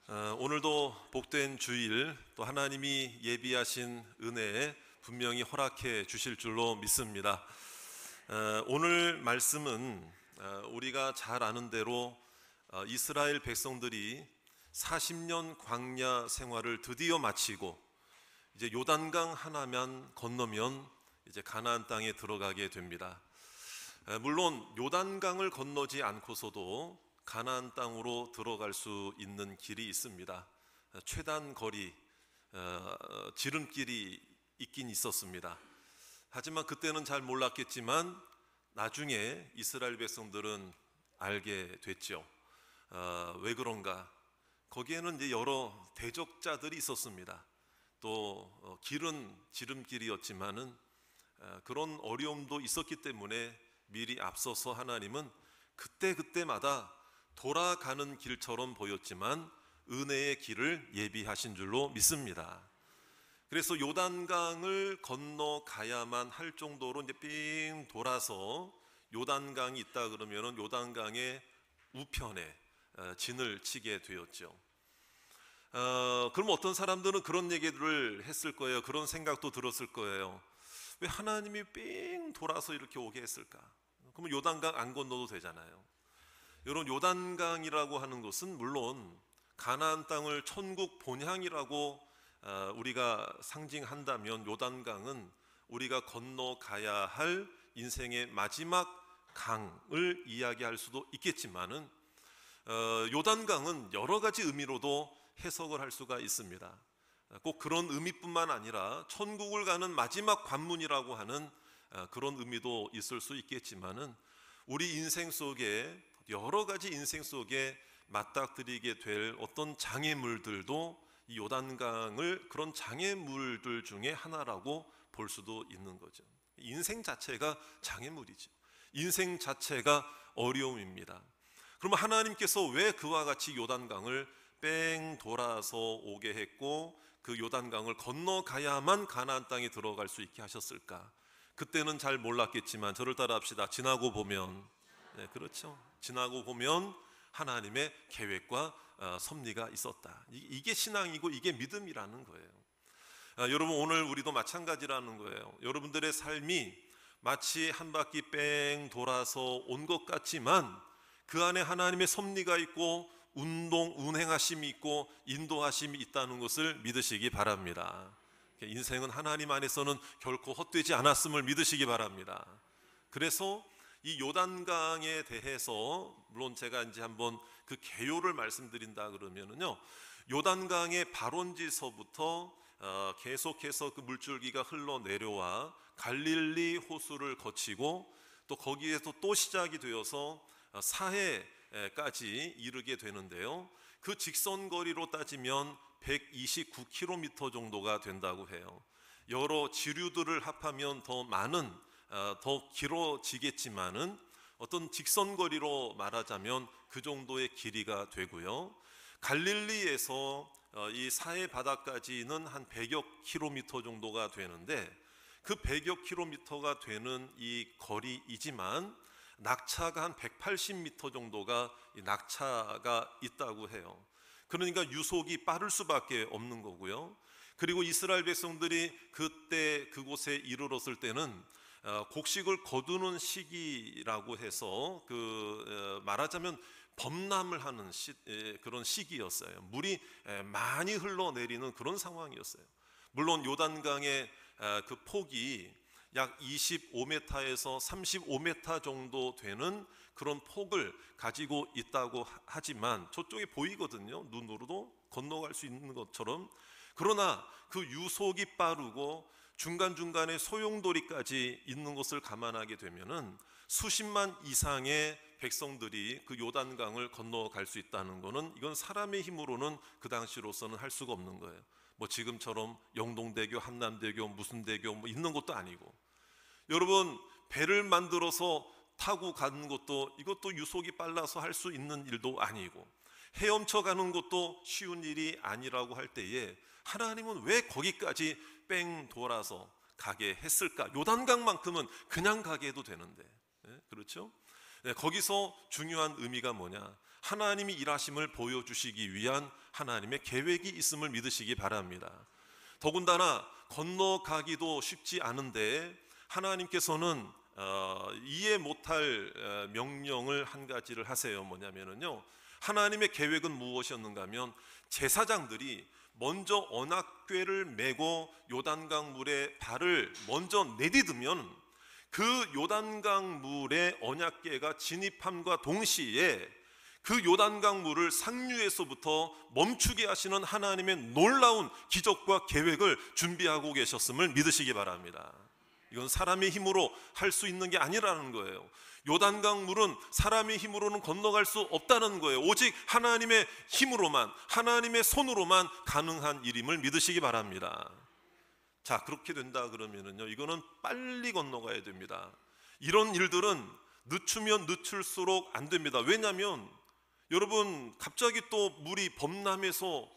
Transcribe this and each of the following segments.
오늘도 복된 주일, 또 하나님이 예비하신 은혜에 분명히 허락해 주실 줄로 믿습니다. 오늘 말씀은 우리가 잘 아는 대로 이스라엘 백성들이 40년 광야 생활을 드디어 마치고 이제 요단강 하나만 건너면 이제 가나안 땅에 들어가게 됩니다. 물론 요단강을 건너지 않고서도 가나안 땅으로 들어갈 수 있는 길이 있습니다. 최단 거리, 지름길이 있긴 있었습니다. 하지만 그때는 잘 몰랐겠지만 나중에 이스라엘 백성들은 알게 됐죠. 왜 그런가? 거기에는 이제 여러 대적자들이 있었습니다. 또 길은 지름길이었지만은 그런 어려움도 있었기 때문에 미리 앞서서 하나님은 그때마다 돌아가는 길처럼 보였지만 은혜의 길을 예비하신 줄로 믿습니다. 그래서 요단강을 건너가야만 할 정도로 이제 삥 돌아서 요단강이 있다 그러면은 요단강의 우편에 진을 치게 되었죠. 그럼 어떤 사람들은 그런 얘기를 했을 거예요. 그런 생각도 들었을 거예요. 왜 하나님이 삥 돌아서 이렇게 오게 했을까? 그러면 요단강 안 건너도 되잖아요. 여러분, 요단강이라고 하는 것은 물론 가나안 땅을 천국 본향이라고 우리가 상징한다면 요단강은 우리가 건너가야 할 인생의 마지막 강을 이야기할 수도 있겠지만은 요단강은 여러 가지 의미로도 해석을 할 수가 있습니다. 꼭 그런 의미뿐만 아니라 천국을 가는 마지막 관문이라고 하는 그런 의미도 있을 수 있겠지만은 우리 인생 속에 여러 가지 인생 속에 맞닥뜨리게 될 어떤 장애물들도 이 요단강을 그런 장애물들 중에 하나라고 볼 수도 있는 거죠. 인생 자체가 장애물이죠. 인생 자체가 어려움입니다. 그러면 하나님께서 왜 그와 같이 요단강을 뺑 돌아서 오게 했고 그 요단강을 건너가야만 가나안 땅에 들어갈 수 있게 하셨을까? 그때는 잘 몰랐겠지만 저를 따라합시다. 지나고 보면, 네, 그렇죠. 지나고 보면 하나님의 계획과 섭리가 있었다. 이게 신앙이고 이게 믿음이라는 거예요. 여러분, 오늘 우리도 마찬가지라는 거예요. 여러분들의 삶이 마치 한 바퀴 뺑 돌아서 온 것 같지만 그 안에 하나님의 섭리가 있고 운행하심이 있고 인도하심이 있다는 것을 믿으시기 바랍니다. 인생은 하나님 안에서는 결코 헛되지 않았음을 믿으시기 바랍니다. 그래서 이 요단강에 대해서 물론 제가 이제 한번 그 개요를 말씀드린다 그러면은요, 요단강의 발원지서부터 계속해서 그 물줄기가 흘러내려와 갈릴리 호수를 거치고 또 거기에서 또 시작이 되어서 사해까지 이르게 되는데요, 그 직선거리로 따지면 129km 정도가 된다고 해요. 여러 지류들을 합하면 더 많은, 더 길어지겠지만은 어떤 직선거리로 말하자면 그 정도의 길이가 되고요. 갈릴리에서 이 사해 바다까지는 한 100여 킬로미터 정도가 되는데 그 100여 킬로미터가 되는 이 거리이지만 낙차가 한 180m 정도가 낙차가 있다고 해요. 그러니까 유속이 빠를 수밖에 없는 거고요. 그리고 이스라엘 백성들이 그때 그곳에 이르렀을 때는 곡식을 거두는 시기라고 해서 말하자면 범람을 하는 그런 시기였어요. 물이 많이 흘러내리는 그런 상황이었어요. 물론 요단강의 그 폭이 약 25m에서 35m 정도 되는 그런 폭을 가지고 있다고 하지만 저쪽에 보이거든요. 눈으로도 건너갈 수 있는 것처럼. 그러나 그 유속이 빠르고 중간중간에 소용돌이까지 있는 것을 감안하게 되면은 수십만 이상의 백성들이 그 요단강을 건너갈 수 있다는 것은 이건 사람의 힘으로는 그 당시로서는 할 수가 없는 거예요. 뭐 지금처럼 영동대교, 한남대교, 무슨 대교 뭐 있는 것도 아니고, 여러분 배를 만들어서 타고 가는 것도 이것도 유속이 빨라서 할 수 있는 일도 아니고 헤엄쳐 가는 것도 쉬운 일이 아니라고 할 때에 하나님은 왜 거기까지 뺑 돌아서 가게 했을까? 요단강만큼은 그냥 가게 해도 되는데, 네? 그렇죠? 거기서 중요한 의미가 뭐냐? 하나님이 일하심을 보여주시기 위한 하나님의 계획이 있음을 믿으시기 바랍니다. 더군다나 건너가기도 쉽지 않은데 하나님께서는 이해 못할 명령을 한 가지를 하세요. 뭐냐면요, 하나님의 계획은 무엇이었는가 하면 제사장들이 먼저 언약궤를 메고 요단강 물에 발을 먼저 내디디면 그 요단강 물에 언약궤가 진입함과 동시에 그 요단강 물을 상류에서부터 멈추게 하시는 하나님의 놀라운 기적과 계획을 준비하고 계셨음을 믿으시기 바랍니다. 이건 사람의 힘으로 할 수 있는 게 아니라는 거예요. 요단강 물은 사람의 힘으로는 건너갈 수 없다는 거예요. 오직 하나님의 힘으로만, 하나님의 손으로만 가능한 일임을 믿으시기 바랍니다. 자, 그렇게 된다 그러면은요, 이거는 빨리 건너가야 됩니다. 이런 일들은 늦추면 늦출수록 안 됩니다. 왜냐하면 여러분, 갑자기 또 물이 범람해서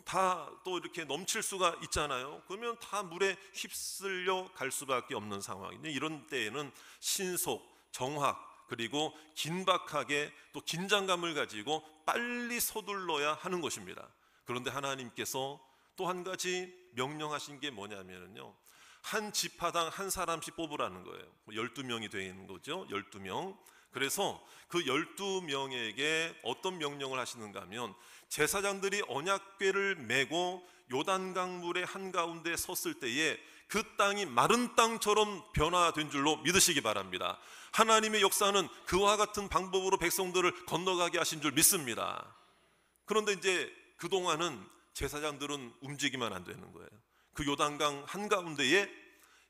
다 또 이렇게 넘칠 수가 있잖아요. 그러면 다 물에 휩쓸려 갈 수밖에 없는 상황이죠. 이런 때에는 신속, 정확, 그리고 긴박하게 또 긴장감을 가지고 빨리 서둘러야 하는 것입니다. 그런데 하나님께서 또 한 가지 명령하신 게 뭐냐면요, 한 지파당 한 사람씩 뽑으라는 거예요. 12명이 되는 거죠. 12명. 그래서 그 12명에게 어떤 명령을 하시는가 하면, 제사장들이 언약궤를 메고 요단강 물의 한가운데 섰을 때에 그 땅이 마른 땅처럼 변화된 줄로 믿으시기 바랍니다. 하나님의 역사는 그와 같은 방법으로 백성들을 건너가게 하신 줄 믿습니다. 그런데 이제 그동안은 제사장들은 움직이면 안 되는 거예요. 그 요단강 한가운데에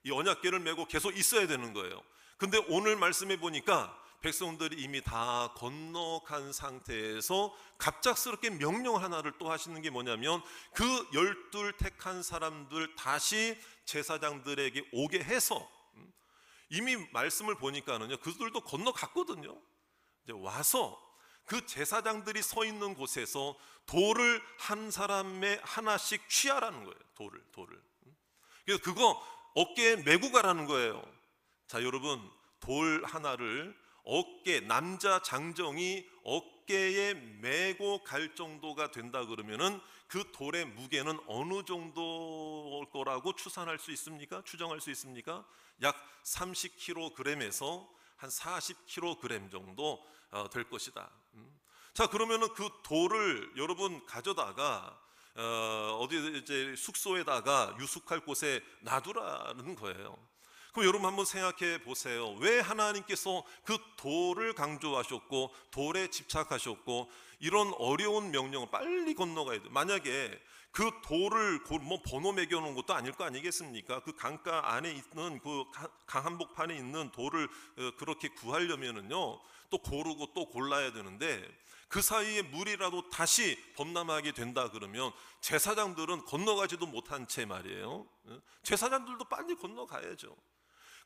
이 언약궤를 메고 계속 있어야 되는 거예요. 근데 오늘 말씀해 보니까 백성들이 이미 다 건너간 상태에서 갑작스럽게 명령 하나를 또 하시는 게 뭐냐면, 그 12 택한 사람들 다시 제사장들에게 오게 해서, 이미 말씀을 보니까는요, 그들도 건너갔거든요. 이제 와서 그 제사장들이 서 있는 곳에서 돌을 한 사람에 하나씩 취하라는 거예요. 돌을. 그래서 그거 어깨에 메고 가라는 거예요. 자, 여러분, 돌 하나를 남자 장정이 어깨에 메고 갈 정도가 된다 그러면은 그 돌의 무게는 어느 정도일 거라고 추정할 수 있습니까? 약 30kg에서 한 40kg 정도 될 것이다. 자, 그러면은 그 돌을 여러분 가져다가 어디 이제 숙소에다가 유숙할 곳에 놔두라는 거예요. 그럼 여러분 한번 생각해 보세요. 왜 하나님께서 그 돌을 강조하셨고 돌에 집착하셨고 이런 어려운 명령을 빨리 건너가야 돼요. 만약에 그 돌을 뭐 번호 매겨 놓은 것도 아닐 거 아니겠습니까? 그 강가 안에 있는 그 강한복판에 있는 돌을 그렇게 구하려면은요, 또 고르고 또 골라야 되는데, 그 사이에 물이라도 다시 범람하게 된다 그러면 제사장들은 건너가지도 못한 채 말이에요. 제사장들도 빨리 건너가야죠.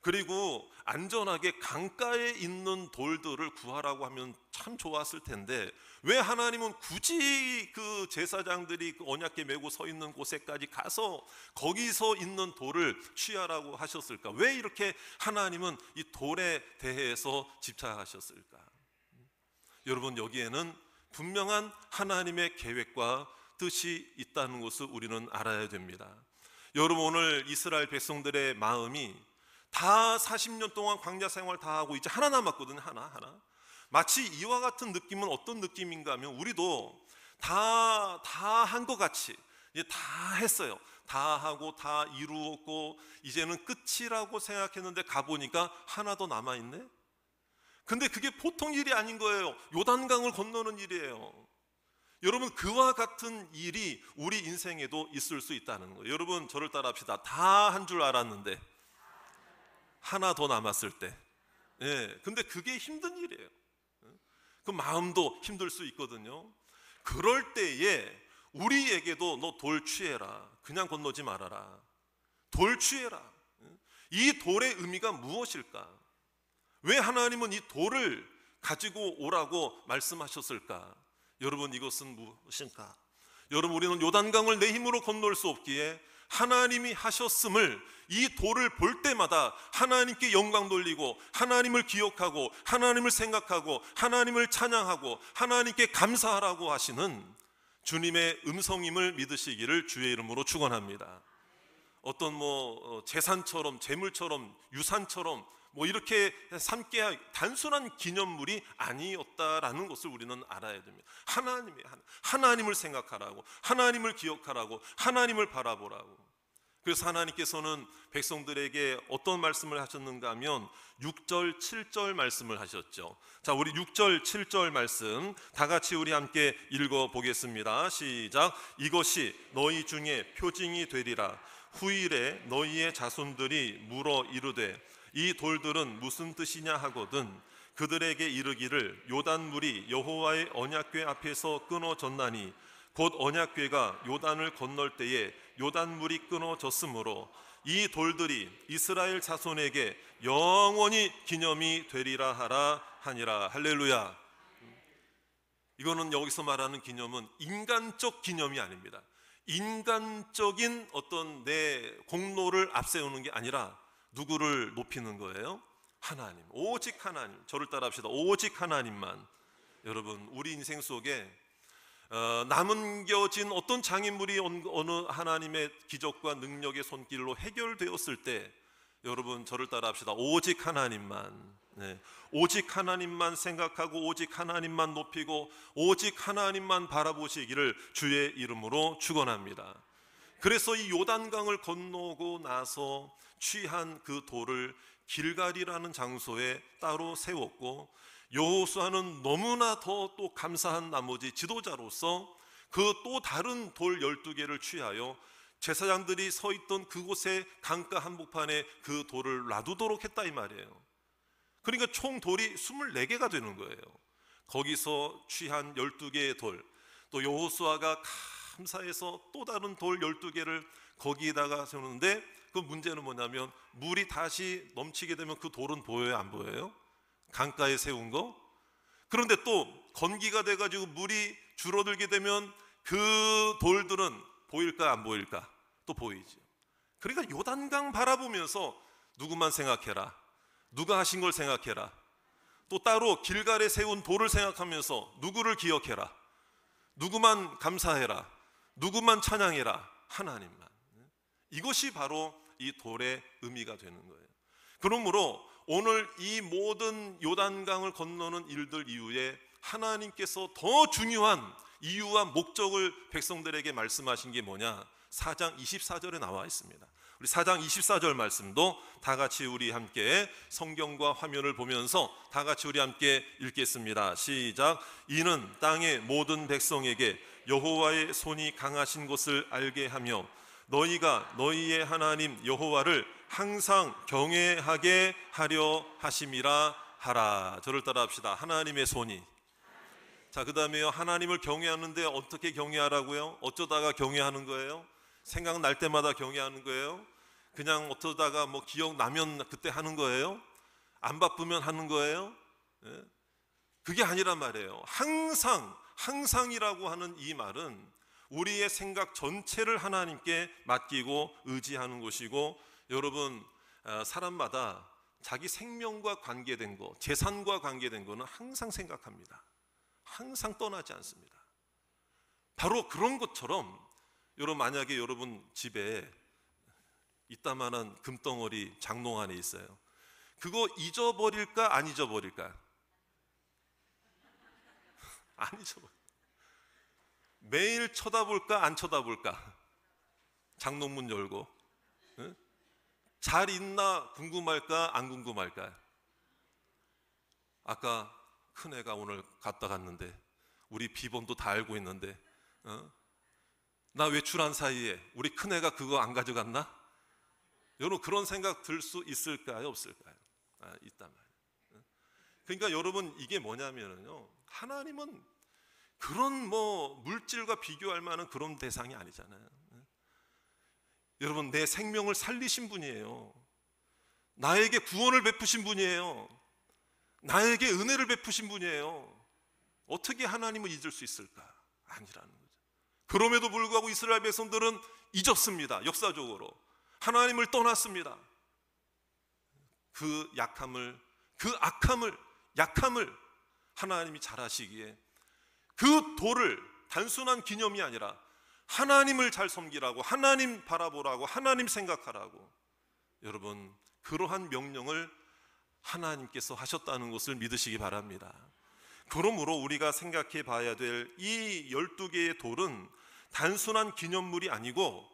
그리고 안전하게 강가에 있는 돌들을 구하라고 하면 참 좋았을 텐데, 왜 하나님은 굳이 그 제사장들이 그 언약궤 메고 서 있는 곳에까지 가서 거기서 있는 돌을 취하라고 하셨을까? 왜 이렇게 하나님은 이 돌에 대해서 집착하셨을까? 여러분, 여기에는 분명한 하나님의 계획과 뜻이 있다는 것을 우리는 알아야 됩니다. 여러분, 오늘 이스라엘 백성들의 마음이 다 40년 동안 광야 생활 다 하고 이제 하나 남았거든요. 하나. 마치 이와 같은 느낌은 어떤 느낌인가 하면, 우리도 다 한 것 같이 이제 다 했어요. 다 하고 다 이루었고 이제는 끝이라고 생각했는데 가보니까 하나 더 남아있네. 근데 그게 보통 일이 아닌 거예요. 요단강을 건너는 일이에요. 여러분, 그와 같은 일이 우리 인생에도 있을 수 있다는 거예요. 여러분, 저를 따라 합시다. 다 한 줄 알았는데 하나 더 남았을 때. 근데 그게 힘든 일이에요. 그 마음도 힘들 수 있거든요. 그럴 때에 우리에게도 너 돌 취해라. 그냥 건너지 말아라. 돌 취해라. 이 돌의 의미가 무엇일까? 왜 하나님은 이 돌을 가지고 오라고 말씀하셨을까? 여러분, 이것은 무엇일까? 여러분, 우리는 요단강을 내 힘으로 건널 수 없기에 하나님이 하셨음을 이 돌을 볼 때마다 하나님께 영광 돌리고 하나님을 기억하고 하나님을 생각하고 하나님을 찬양하고 하나님께 감사하라고 하시는 주님의 음성임을 믿으시기를 주의 이름으로 축원합니다. 어떤 재산처럼 재물처럼 유산처럼 이렇게 삼게 단순한 기념물이 아니었다라는 것을 우리는 알아야 됩니다. 하나님을 생각하라고, 하나님을 기억하라고, 하나님을 바라보라고. 그래서 하나님께서는 백성들에게 어떤 말씀을 하셨는가 하면 6절, 7절 말씀을 하셨죠. 자, 우리 6절, 7절 말씀 다 같이 우리 함께 읽어보겠습니다. 시작. 이것이 너희 중에 표징이 되리라. 후일에 너희의 자손들이 물어 이르되 이 돌들은 무슨 뜻이냐 하거든 그들에게 이르기를 요단물이 여호와의 언약궤 앞에서 끊어졌나니 곧 언약궤가 요단을 건널 때에 요단물이 끊어졌으므로 이 돌들이 이스라엘 자손에게 영원히 기념이 되리라 하라 하니라. 할렐루야. 이거는 여기서 말하는 기념은 인간적 기념이 아닙니다. 인간적인 어떤 내 공로를 앞세우는 게 아니라 누구를 높이는 거예요? 하나님, 오직 하나님. 저를 따라합시다. 오직 하나님만. 여러분, 우리 인생 속에 남겨진 어떤 장애물이 어느 하나님의 기적과 능력의 손길로 해결되었을 때 여러분 저를 따라합시다. 오직 하나님만. 네. 오직 하나님만 생각하고 오직 하나님만 높이고 오직 하나님만 바라보시기를 주의 이름으로 축원합니다. 그래서 이 요단강을 건너고 나서 취한 그 돌을 길갈이라는 장소에 따로 세웠고 여호수아는 너무나 더 또 감사한 나머지 지도자로서 그 또 다른 돌 12개를 취하여 제사장들이 서 있던 그곳에 강가 한복판에 그 돌을 놔두도록 했다 이 말이에요. 그러니까 총 돌이 24개가 되는 거예요. 거기서 취한 12개의 돌, 또 여호수아가 감사해서 또 다른 돌 12개를 거기에다가 세우는데 그 문제는 뭐냐면 물이 다시 넘치게 되면 그 돌은 보여요, 안 보여요? 강가에 세운 거. 그런데 또 건기가 돼가지고 물이 줄어들게 되면 그 돌들은 보일까 안 보일까? 또 보이죠. 그러니까 요단강 바라보면서 누구만 생각해라, 누가 하신 걸 생각해라, 또 따로 길갈에 세운 돌을 생각하면서 누구를 기억해라, 누구만 감사해라, 누구만 찬양해라, 하나님만. 이것이 바로 이 돌의 의미가 되는 거예요. 그러므로 오늘 이 모든 요단강을 건너는 일들 이후에 하나님께서 더 중요한 이유와 목적을 백성들에게 말씀하신 게 뭐냐? 4장 24절에 나와 있습니다. 우리 4장 24절 말씀도 다 같이 우리 함께 성경과 화면을 보면서 다 같이 우리 함께 읽겠습니다. 시작. 이는 땅의 모든 백성에게 여호와의 손이 강하신 것을 알게 하며 너희가 너희의 하나님 여호와를 항상 경외하게 하려 하심이라 하라. 저를 따라합시다. 하나님의 손이. 자, 그 다음에요. 하나님을 경외하는데 어떻게 경외하라고요? 어쩌다가 경외하는 거예요? 생각날 때마다 경외하는 거예요? 그냥 어쩌다가 기억나면 그때 하는 거예요? 안 바쁘면 하는 거예요? 그게 아니란 말이에요. 항상이라고 하는 이 말은 우리의 생각 전체를 하나님께 맡기고 의지하는 것이고, 여러분 사람마다 자기 생명과 관계된 거, 재산과 관계된 거는 항상 생각합니다. 항상 떠나지 않습니다. 바로 그런 것처럼 여러분 만약에 여러분 집에 이따만한 금덩어리 장롱 안에 있어요. 그거 잊어버릴까 안 잊어버릴까? 안 잊어버릴까? 매일 쳐다볼까 안 쳐다볼까? 장롱문 열고 잘 있나 궁금할까 안 궁금할까? 아까 큰애가 오늘 갔다 갔는데 우리 비번도 다 알고 있는데 나 외출한 사이에 우리 큰애가 그거 안 가져갔나? 여러분 그런 생각 들 수 있을까요 없을까요? 있단 말이에요. 그러니까 여러분 이게 뭐냐면요, 하나님은 그런 물질과 비교할 만한 그런 대상이 아니잖아요. 여러분 내 생명을 살리신 분이에요. 나에게 구원을 베푸신 분이에요. 나에게 은혜를 베푸신 분이에요. 어떻게 하나님을 잊을 수 있을까? 아니라는 거죠. 그럼에도 불구하고 이스라엘 백성들은 잊었습니다. 역사적으로 하나님을 떠났습니다. 그 약함을, 그 악함을, 약함을 하나님이 잘 아시기에 그 돌을 단순한 기념이 아니라 하나님을 잘 섬기라고, 하나님 바라보라고, 하나님 생각하라고, 여러분 그러한 명령을 하나님께서 하셨다는 것을 믿으시기 바랍니다. 그러므로 우리가 생각해 봐야 될 이 12개의 돌은 단순한 기념물이 아니고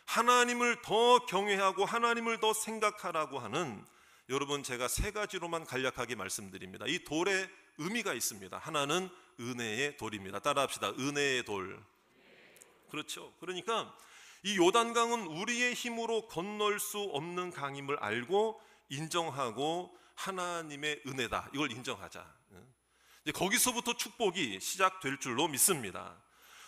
하나님을 더 경외하고 하나님을 더 생각하라고 하는, 여러분 제가 세 가지로만 간략하게 말씀드립니다. 이 돌의 의미가 있습니다. 하나는 은혜의 돌입니다. 따라합시다. 은혜의 돌. 그렇죠. 그러니까 이 요단강은 우리의 힘으로 건널 수 없는 강임을 알고 인정하고 하나님의 은혜다, 이걸 인정하자. 이제 거기서부터 축복이 시작될 줄로 믿습니다.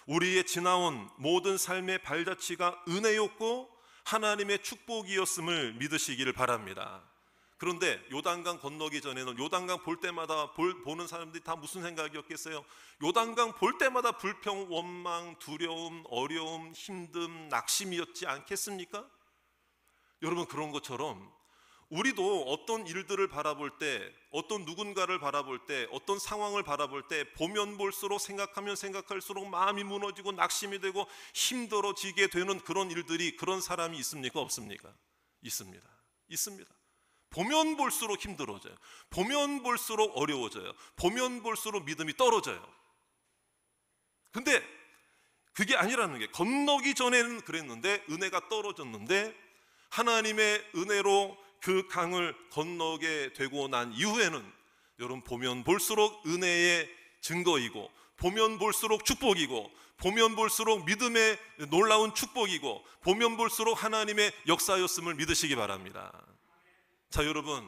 우리의 지나온 모든 삶의 발자취가 은혜였고 하나님의 축복이었음을 믿으시기를 바랍니다. 그런데 요단강 건너기 전에는 요단강 볼 때마다 보는 사람들이 다 무슨 생각이었겠어요? 요단강 볼 때마다 불평, 원망, 두려움, 어려움, 힘듦, 낙심이었지 않겠습니까? 여러분 그런 것처럼 우리도 어떤 일들을 바라볼 때, 어떤 누군가를 바라볼 때, 어떤 상황을 바라볼 때 보면 볼수록, 생각하면 생각할수록 마음이 무너지고 낙심이 되고 힘들어지게 되는 그런 일들이, 그런 사람이 있습니까? 없습니까? 있습니다. 있습니다. 보면 볼수록 힘들어져요. 보면 볼수록 어려워져요. 보면 볼수록 믿음이 떨어져요. 근데 그게 아니라는 게, 건너기 전에는 그랬는데 은혜가 떨어졌는데 하나님의 은혜로 그 강을 건너게 되고 난 이후에는 여러분 보면 볼수록 은혜의 증거이고, 보면 볼수록 축복이고, 보면 볼수록 믿음의 놀라운 축복이고, 보면 볼수록 하나님의 역사였음을 믿으시기 바랍니다. 자, 여러분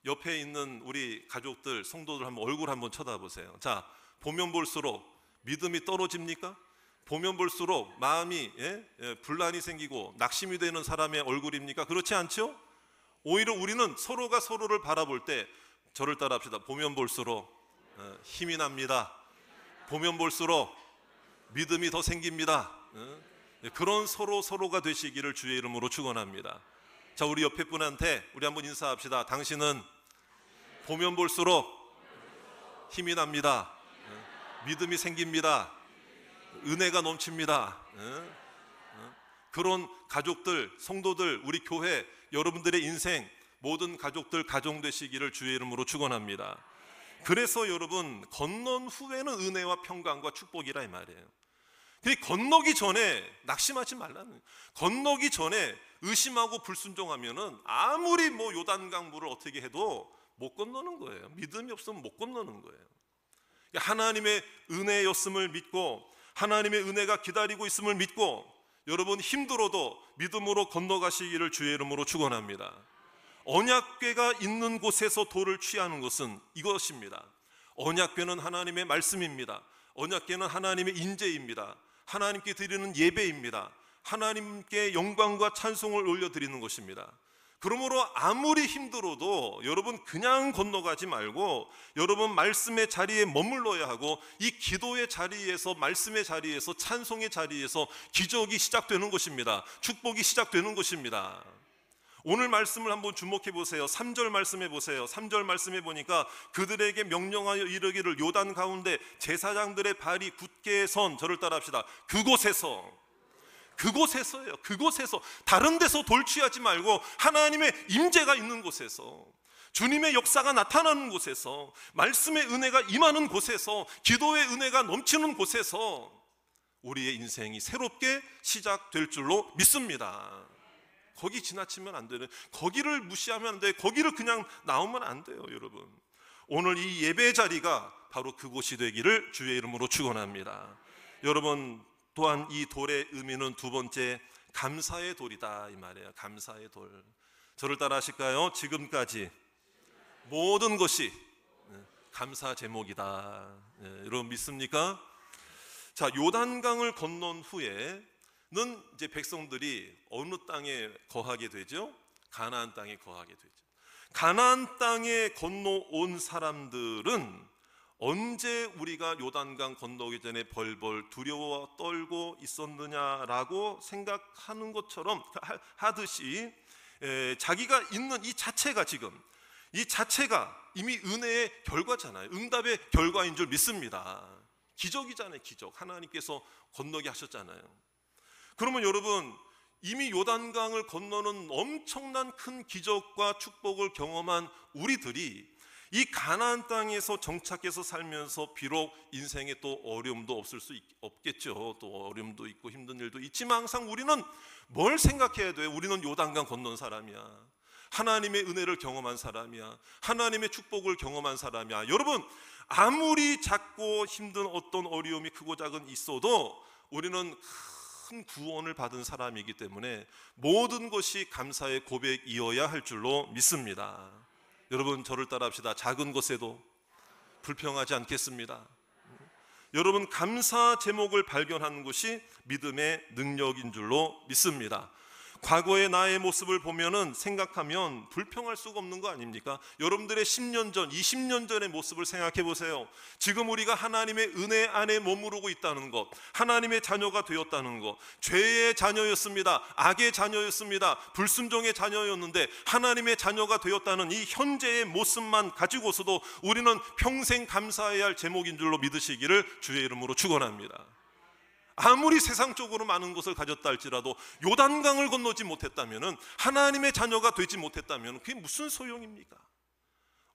옆에 있는 우리 가족들, 성도들 한번 얼굴 한번 쳐다보세요. 자, 보면 볼수록 믿음이 떨어집니까? 보면 볼수록 마음이 분란이 생기고 낙심이 되는 사람의 얼굴입니까? 그렇지 않죠? 오히려 우리는 서로가 서로를 바라볼 때, 저를 따라합시다. 보면 볼수록 힘이 납니다. 보면 볼수록 믿음이 더 생깁니다. 그런 서로가 되시기를 주의 이름으로 축원합니다. 자, 우리 옆에 분한테 우리 한번 인사합시다. 당신은 보면 볼수록 힘이 납니다. 믿음이 생깁니다. 은혜가 넘칩니다. 그런 가족들, 성도들, 우리 교회, 여러분들의 인생 모든 가족들 가정 되시기를 주의 이름으로 축원합니다. 그래서 여러분 건넌 후에는 은혜와 평강과 축복이라 이 말이에요. 근데 건너기 전에 낙심하지 말라는, 건너기 전에 의심하고 불순종하면은 아무리 요단강 물을 어떻게 해도 못 건너는 거예요. 믿음이 없으면 못 건너는 거예요. 하나님의 은혜였음을 믿고, 하나님의 은혜가 기다리고 있음을 믿고, 여러분 힘들어도 믿음으로 건너가시기를 주의 이름으로 축원합니다. 언약궤가 있는 곳에서 돌을 취하는 것은 이것입니다. 언약궤는 하나님의 말씀입니다. 언약궤는 하나님의 인재입니다. 하나님께 드리는 예배입니다. 하나님께 영광과 찬송을 올려드리는 것입니다. 그러므로 아무리 힘들어도 여러분 그냥 건너가지 말고 여러분 말씀의 자리에 머물러야 하고, 이 기도의 자리에서, 말씀의 자리에서, 찬송의 자리에서 기적이 시작되는 것입니다. 축복이 시작되는 것입니다. 오늘 말씀을 한번 주목해 보세요. 3절 말씀해 보세요. 3절 말씀해 보니까 그들에게 명령하여 이르기를 요단 가운데 제사장들의 발이 굳게 선, 저를 따라합시다. 그곳에서예요. 그곳에서, 다른 데서 돌 취하지 말고 하나님의 임재가 있는 곳에서, 주님의 역사가 나타나는 곳에서, 말씀의 은혜가 임하는 곳에서, 기도의 은혜가 넘치는 곳에서 우리의 인생이 새롭게 시작될 줄로 믿습니다. 거기 지나치면 안 되는, 거기를 무시하면 안 돼요. 거기를 그냥 나오면 안 돼요. 여러분 오늘 이 예배 자리가 바로 그곳이 되기를 주의 이름으로 축원합니다. 여러분 또한 이 돌의 의미는 두 번째, 감사의 돌이다 이 말이에요. 감사의 돌. 저를 따라 하실까요? 지금까지 모든 것이 감사 제목이다. 여러분 믿습니까? 자, 요단강을 건넌 후에는 이제 백성들이 어느 땅에 거하게 되죠? 가나안 땅에 거하게 되죠. 가나안 땅에 건너온 사람들은 언제 우리가 요단강 건너기 전에 벌벌 두려워 떨고 있었느냐라고 생각하는 것처럼 하듯이 자기가 있는 이 자체가 이미 은혜의 결과잖아요. 응답의 결과인 줄 믿습니다. 기적이잖아요. 기적. 하나님께서 건너게 하셨잖아요. 그러면 여러분, 이미 요단강을 건너는 엄청난 큰 기적과 축복을 경험한 우리들이 이 가나안 땅에서 정착해서 살면서 비록 인생에 또 어려움도 없겠죠. 또 어려움도 있고 힘든 일도 있지만 항상 우리는 뭘 생각해야 돼요? 우리는 요단강 건넌 사람이야. 하나님의 은혜를 경험한 사람이야. 하나님의 축복을 경험한 사람이야. 여러분, 아무리 작고 힘든 어떤 어려움이 크고 작은 있어도 우리는 큰 구원을 받은 사람이기 때문에 모든 것이 감사의 고백이어야 할 줄로 믿습니다. 여러분, 저를 따라합시다. 작은 것에도 불평하지 않겠습니다. 여러분, 감사 제목을 발견하는 것이 믿음의 능력인 줄로 믿습니다. 과거의 나의 모습을 보면은 생각하면 불평할 수가 없는 거 아닙니까? 여러분들의 10년 전, 20년 전의 모습을 생각해 보세요. 지금 우리가 하나님의 은혜 안에 머무르고 있다는 것, 하나님의 자녀가 되었다는 것, 죄의 자녀였습니다. 악의 자녀였습니다. 불순종의 자녀였는데 하나님의 자녀가 되었다는 이 현재의 모습만 가지고서도 우리는 평생 감사해야 할 제목인 줄로 믿으시기를 주의 이름으로 축원합니다. 아무리 세상적으로 많은 것을 가졌다 할지라도 요단강을 건너지 못했다면, 하나님의 자녀가 되지 못했다면 그게 무슨 소용입니까?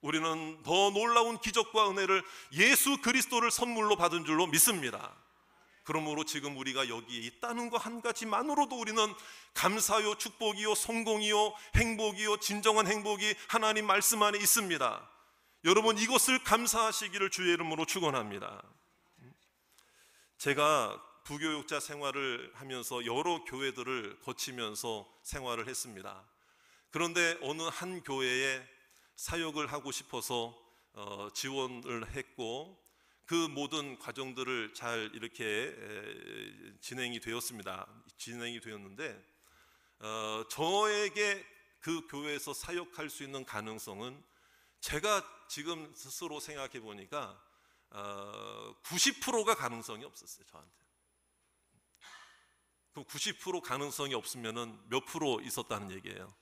우리는 더 놀라운 기적과 은혜를 예수 그리스도를 선물로 받은 줄로 믿습니다. 그러므로 지금 우리가 여기에 있다는 것 한 가지만으로도 우리는 감사요, 축복이요, 성공이요, 행복이요, 진정한 행복이 하나님 말씀 안에 있습니다. 여러분, 이것을 감사하시기를 주의 이름으로 축원합니다. 제가 부교육자 생활을 하면서 여러 교회들을 거치면서 생활을 했습니다. 그런데 어느 한 교회에 사역을 하고 싶어서 지원을 했고, 그 모든 과정들을 잘 이렇게 진행이 되었는데 저에게 그 교회에서 사역할 수 있는 가능성은 제가 지금 스스로 생각해 보니까 90%가 가능성이 없었어요. 저한테. 그럼 90% 가능성이 없으면 몇 프로 있었다는 얘기예요?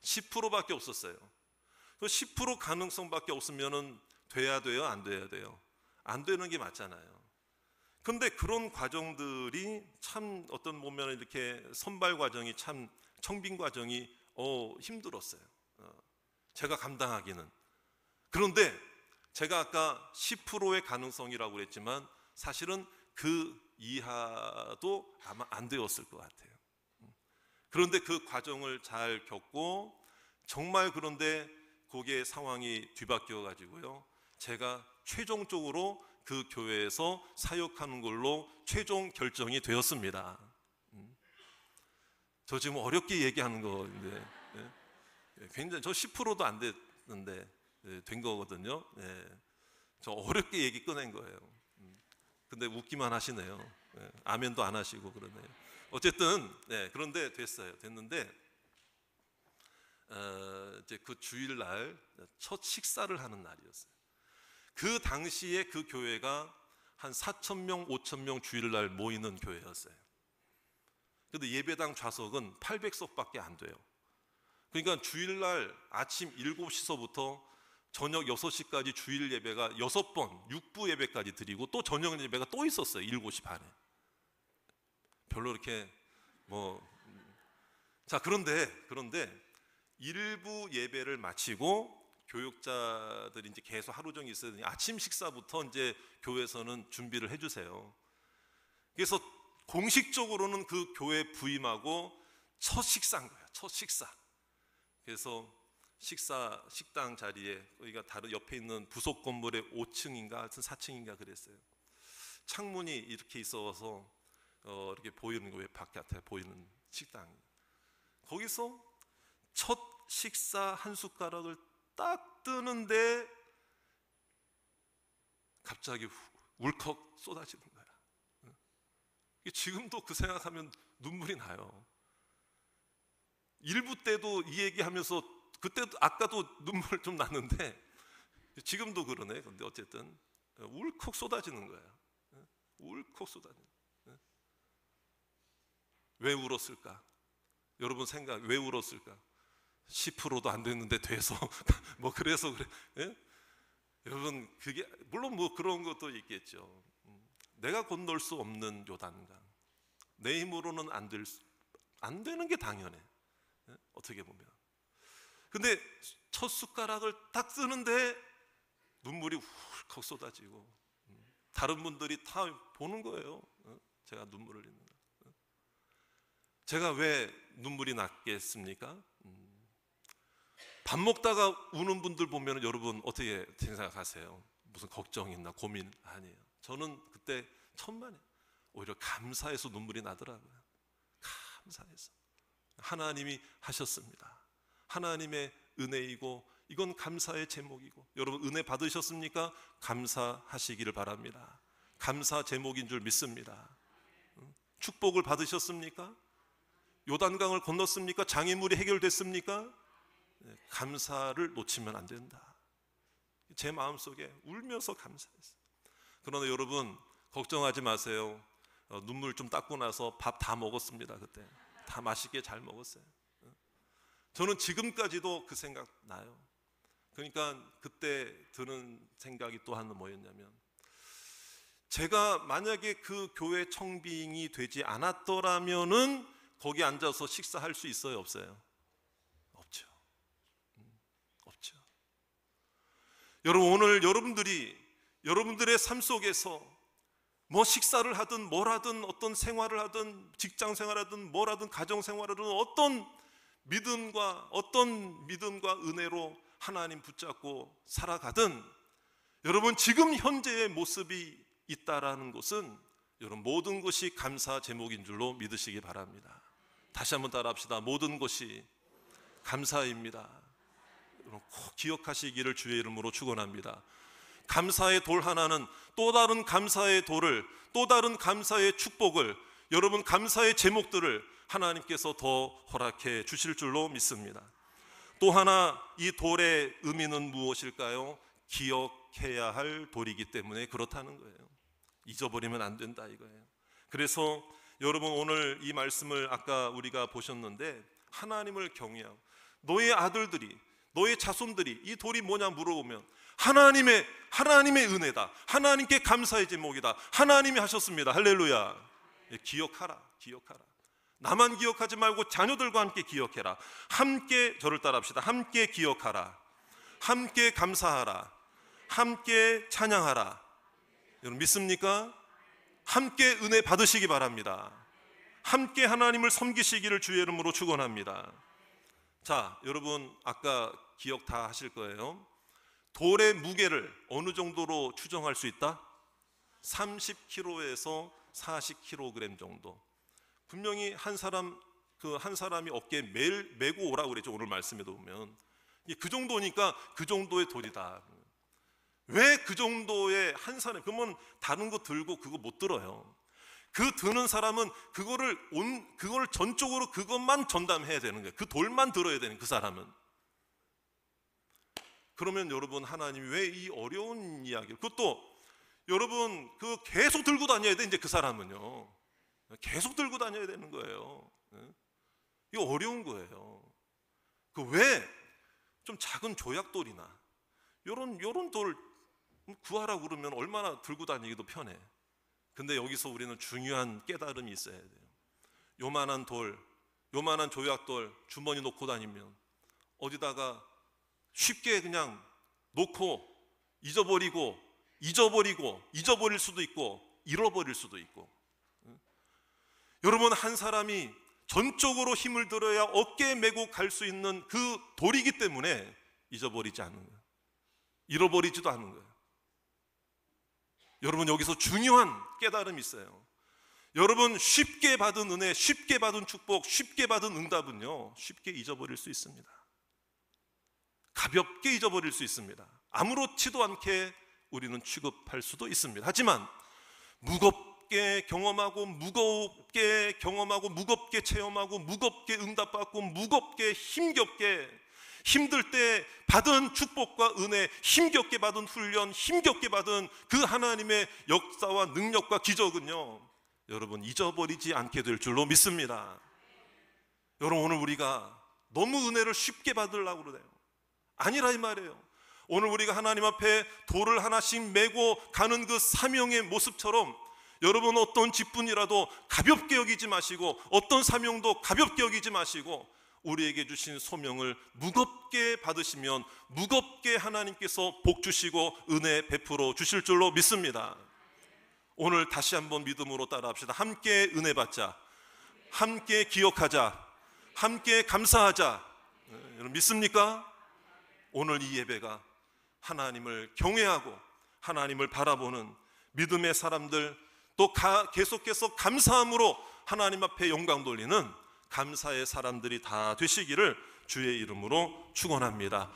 10%밖에 없었어요. 10% 가능성밖에 없으면 돼야 돼요? 안 돼야 돼요? 안 되는 게 맞잖아요. 근데 그런 과정들이 참 어떤 보면 이렇게 선발 과정이 참 청빙 과정이 힘들었어요. 제가 감당하기는. 그런데 제가 아까 10%의 가능성이라고 그랬지만 사실은 그 이하도 아마 안 되었을 것 같아요. 그런데 그 과정을 잘 겪고 정말 그런데 거기에 상황이 뒤바뀌어 가지고요, 제가 최종적으로 그 교회에서 사역하는 걸로 최종 결정이 되었습니다. 저 지금 어렵게 얘기하는 거인데 굉장히 저 10%도 안 됐는데 된 거거든요. 저 어렵게 얘기 꺼낸 거예요. 근데 웃기만 하시네요. 아멘도 안 하시고 그러네요. 어쨌든 그런데 됐는데 이제 그 주일날 첫 식사를 하는 날이었어요. 그 당시에 그 교회가 한 4,000명, 5,000명 주일날 모이는 교회였어요. 근데 예배당 좌석은 800석밖에 안 돼요. 그러니까 주일날 아침 7시서부터 저녁 6시까지 주일 예배가 6번, 6부 예배까지 드리고 또 저녁 예배가 또 있었어요. 7시 반에. 별로 이렇게 자, 그런데 1부 예배를 마치고 교육자들이 이제 계속 하루 종일 있어야 되니 아침 식사부터 이제 교회에서는 준비를 해주세요. 그래서 공식적으로는 그 교회 부임하고 첫 식사인 거예요. 첫 식사. 그래서 식당 자리에 우리가 다른 옆에 있는 부속 건물의 5층인가 하여튼 4층인가 그랬어요. 창문이 이렇게 있어서 이렇게 보이는 거예요. 바깥에 보이는 식당. 거기서 첫 식사 한 숟가락을 딱 뜨는데 갑자기 울컥 쏟아지는 거야. 지금도 그 생각하면 눈물이 나요. 1부 때도 이 얘기하면서 그때도 아까도 눈물 좀 났는데 지금도 그러네. 근데 어쨌든 울컥 쏟아지는 거예요. 울컥 쏟아지는. 왜 울었을까? 여러분 생각, 왜 울었을까? 10%도 안 됐는데 돼서 뭐 그래서 그래. 예? 여러분 그게 물론 뭐 그런 것도 있겠죠. 내가 건널 수 없는 요단강, 내 힘으로는 안 되는 게 당연해. 예? 어떻게 보면. 근데 첫 숟가락을 딱 쓰는데 눈물이 훌컥 쏟아지고 다른 분들이 다 보는 거예요. 제가 눈물을 흘리는 거. 제가 왜 눈물이 났겠습니까? 밥 먹다가 우는 분들 보면 여러분 어떻게 생각하세요? 무슨 걱정 있나 고민 아니에요. 저는 그때 천만에 오히려 감사해서 눈물이 나더라고요. 감사해서 하나님이 하셨습니다. 하나님의 은혜이고 이건 감사의 제목이고, 여러분 은혜 받으셨습니까? 감사하시기를 바랍니다. 감사 제목인 줄 믿습니다. 축복을 받으셨습니까? 요단강을 건넜습니까? 장애물이 해결됐습니까? 감사를 놓치면 안 된다. 제 마음속에 울면서 감사했어요. 그러나 여러분 걱정하지 마세요. 눈물 좀 닦고 나서 밥 다 먹었습니다. 그때 다 맛있게 잘 먹었어요. 저는 지금까지도 그 생각 나요. 그러니까 그때 드는 생각이 또 하나 뭐였냐면, 제가 만약에 그 교회 청빙이 되지 않았더라면은 거기 앉아서 식사할 수 있어요, 없어요? 없죠. 없죠. 여러분 오늘 여러분들의 삶 속에서 뭐 식사를 하든 뭘 하든 어떤 생활을 하든 직장 생활하든 뭘 하든 가정 생활을 하든 어떤 믿음과 은혜로 하나님 붙잡고 살아가든, 여러분 지금 현재의 모습이 있다라는 것은 여러분 모든 것이 감사 제목인 줄로 믿으시기 바랍니다. 다시 한번 따라합시다. 모든 것이 감사입니다. 여러분 꼭 기억하시기를 주의 이름으로 축원합니다. 감사의 돌 하나는 또 다른 감사의 돌을, 또 다른 감사의 축복을, 여러분 감사의 제목들을 하나님께서 더 허락해 주실 줄로 믿습니다. 또 하나 이 돌의 의미는 무엇일까요? 기억해야 할 돌이기 때문에 그렇다는 거예요. 잊어버리면 안 된다 이거예요. 그래서 여러분 오늘 이 말씀을 아까 우리가 보셨는데, 하나님을 경외하고 너의 아들들이, 너의 자손들이 이 돌이 뭐냐 물어보면 하나님의 은혜다, 하나님께 감사의 제목이다, 하나님이 하셨습니다. 할렐루야. 기억하라. 나만 기억하지 말고 자녀들과 함께 기억해라. 함께, 저를 따라합시다. 함께 기억하라, 함께 감사하라, 함께 찬양하라. 여러분 믿습니까? 함께 은혜 받으시기 바랍니다. 함께 하나님을 섬기시기를 주의 이름으로 축원합니다. 자, 여러분 아까 기억 다 하실 거예요. 돌의 무게를 어느 정도로 추정할 수 있다? 30kg에서 40kg 정도. 분명히 한 사람이 어깨에 메고 오라고 그랬죠. 오늘 말씀에도 보면 그 정도니까 그 정도의 돌이다. 왜 그 정도의 한 사람, 그러면 다른 거 들고 그거 못 들어요. 그 드는 사람은 그걸 전적으로 그것만 전담해야 되는 거예요. 그 돌만 들어야 되는 그 사람은. 그러면 여러분 하나님이 왜 이 어려운 이야기를, 그것도 여러분 그 계속 들고 다녀야 돼. 이제 그 사람은요 계속 들고 다녀야 되는 거예요. 이거 어려운 거예요. 그 왜 좀 작은 조약돌이나 요런 돌 구하라고 그러면 얼마나 들고 다니기도 편해. 근데 여기서 우리는 중요한 깨달음이 있어야 돼요. 요만한 돌, 요만한 조약돌 주머니 놓고 다니면 어디다가 쉽게 그냥 놓고 잊어버릴 수도 있고 잃어버릴 수도 있고. 여러분 한 사람이 전적으로 힘을 들어야 어깨에 메고 갈 수 있는 그 돌이기 때문에 잊어버리지 않는 거예요. 잃어버리지도 않는 거예요. 여러분 여기서 중요한 깨달음이 있어요. 여러분 쉽게 받은 은혜, 쉽게 받은 축복, 쉽게 받은 응답은요 쉽게 잊어버릴 수 있습니다. 가볍게 잊어버릴 수 있습니다. 아무렇지도 않게 우리는 취급할 수도 있습니다. 하지만 무겁게 경험하고 무겁게 체험하고 무겁게 응답받고 무겁게 힘겹게 힘들 때 받은 축복과 은혜, 힘겹게 받은 훈련, 힘겹게 받은 그 하나님의 역사와 능력과 기적은요, 여러분 잊어버리지 않게 될 줄로 믿습니다. 여러분, 오늘 우리가 너무 은혜를 쉽게 받으려고 그래요. 아니라 이 말이에요. 오늘 우리가 하나님 앞에 돌을 하나씩 메고 가는 그 사명의 모습처럼, 여러분 어떤 직분이라도 가볍게 여기지 마시고, 어떤 사명도 가볍게 여기지 마시고, 우리에게 주신 소명을 무겁게 받으시면 무겁게 하나님께서 복 주시고 은혜 베풀어 주실 줄로 믿습니다. 오늘 다시 한번 믿음으로 따라합시다. 함께 은혜 받자, 함께 기억하자, 함께 감사하자. 여러분 믿습니까? 오늘 이 예배가 하나님을 경외하고 하나님을 바라보는 믿음의 사람들, 또 계속해서 감사함으로 하나님 앞에 영광 돌리는 감사의 사람들이 다 되시기를 주의 이름으로 축원합니다.